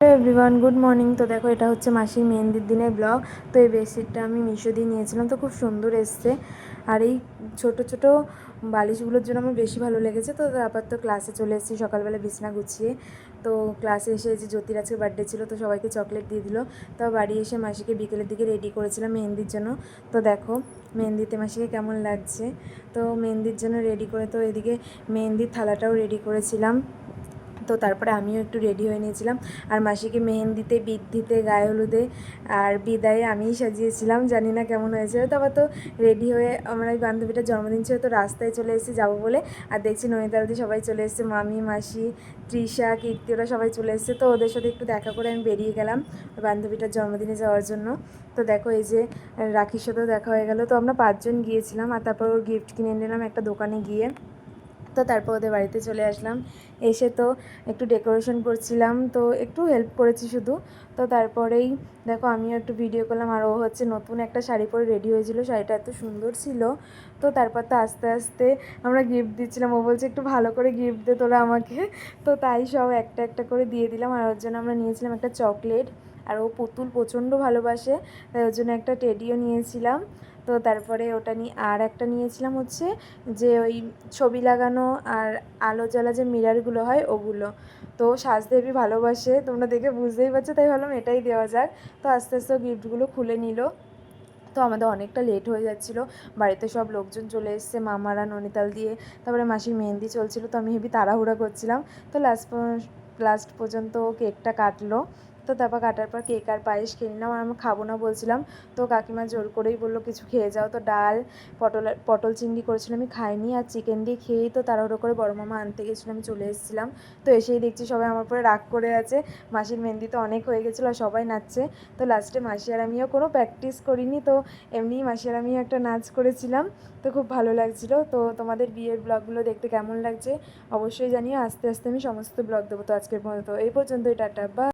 Hello everyone, good morning. তো দেখো, এটা হচ্ছে মাসির মেহেন্দির দিনের ব্লগ। তো এই বেডশিটটা আমি মিশো দিয়ে নিয়েছিলাম, তো খুব সুন্দর এসছে। আর এই ছোটো ছোটো বালিশগুলোর জন্য আমার বেশি ভালো লেগেছে। তো আপাতত ক্লাসে চলে এসেছি সকালবেলা বিছনা গুছিয়ে। তো ক্লাসে এসে যে জ্যোতির আজকে বার্থডে ছিল, তো সবাইকে চকলেট দিয়ে দিল। তো বাড়ি এসে মাসিকে বিকেলের দিকে রেডি করেছিলাম মেহেন্দির জন্য। তো দেখো মেহেন্দিতে মাসিকে কেমন লাগছে। তো মেহেন্দির জন্য রেডি করে, তো এদিকে মেহেন্দির থালাটাও রেডি করেছিলাম। তো তারপরে আমিও একটু রেডি হয়ে নিয়েছিলাম। আর মাসিকে মেহেন্দিতে, বৃদ্ধিতে, গায়ে হলুদে আর বিদায়ে আমিই সাজিয়েছিলাম। জানি না কেমন হয়েছে। তারপর তো রেডি হয়ে আমার ওই বান্ধবীটার জন্মদিন ছিল, তো রাস্তায় চলে এসেছি যাবো বলে। আর দেখছি নৈনিতালদি সবাই চলে এসেছে, মামি, মাসি, তৃষা, কীর্তি, ওরা সবাই চলে এসেছে। তো ওদের সাথে একটু দেখা করে আমি বেরিয়ে গেলাম ওই বান্ধবীটার জন্মদিনে যাওয়ার জন্য। তো দেখো এই যে রাখির সাথেও দেখা হয়ে গেল। তো আমরা 5জন গিয়েছিলাম। আর তারপর ওর গিফট কিনে নিলাম একটা দোকানে গিয়ে। তো তারপর ওদের বাড়িতে চলে আসলাম। এসে তো একটু ডেকোরেশন করছিলাম, তো একটু হেল্প করেছি শুধু। তো তারপরেই দেখো আমিও একটু ভিডিও করলাম। আর ও হচ্ছে নতুন একটা শাড়ি পরে রেডি হয়েছিল, শাড়িটা এত সুন্দর ছিল। তো তারপর তো আস্তে আস্তে আমরা গিফট দিচ্ছিলাম। ও বলছে একটু ভালো করে গিফট দে তোরা আমাকে। তো তাই সব একটা একটা করে দিয়ে দিলাম। আর ওর জন্য আমরা নিয়েছিলাম একটা চকলেট। আর ও পুতুল প্রচণ্ড ভালোবাসে, তাই ওর জন্য একটা টেডিও নিয়েছিলাম। তো তারপরে ওটা নিয়ে আর একটা নিয়েছিলাম হচ্ছে যে ওই ছবি লাগানো আর আলো জ্বলা যে মিরারগুলো হয় ওগুলো। তো সাজতে হেবি ভালোবাসে, তোমরা দেখে বুঝতেই পারছো, তাই ভাবলাম এটাই দেওয়া যাক। তো আস্তে আস্তে গিফটগুলো খুলে নিল। তো আমাদের অনেকটা লেট হয়ে যাচ্ছিলো। বাড়িতে সব লোকজন চলে এসছে, মামারা, ননিতাল দিয়ে। তারপরে মাসির মেহেন্দি চলছিল, তো আমি হেবি তাড়াহুড়া করছিলাম। তো লাস্ট পর্যন্ত কেকটা কাটলো। তো তারপর কাটার পর কেক আর পায়েস খেয়ে নিলাম। আর আমি খাবো না বলছিলাম, তো কাকিমা জোর করেই বললো কিছু খেয়ে যাও। তো ডাল, পটল চিংড়ি করেছিলাম, আমি খাইনি। আর চিকেন দিয়ে খেয়েই তো তাড়াহুড়ো করে বড় মামা আনতে গেছিলো, আমি চলে এসেছিলাম। তো এসেই দেখছি সবাই আমার উপরে রাগ করে আছে। মাসির মেহেন্দি তো অনেক হয়ে গেছিলো আর সবাই নাচছে। তো লাস্টে মাসি আর আমিও কোনো প্র্যাকটিস করিনি, তো এমনিই মাসি আর আমিও একটা নাচ করেছিলাম। তো খুব ভালো লাগছিলো। তো তোমাদের বিয়ের ব্লগগুলো দেখতে কেমন লাগছে অবশ্যই জানিও। আস্তে আস্তে আমি সমস্ত ব্লগ দেবো। তো আজকের মতো এই পর্যন্তই, টাটা, বা।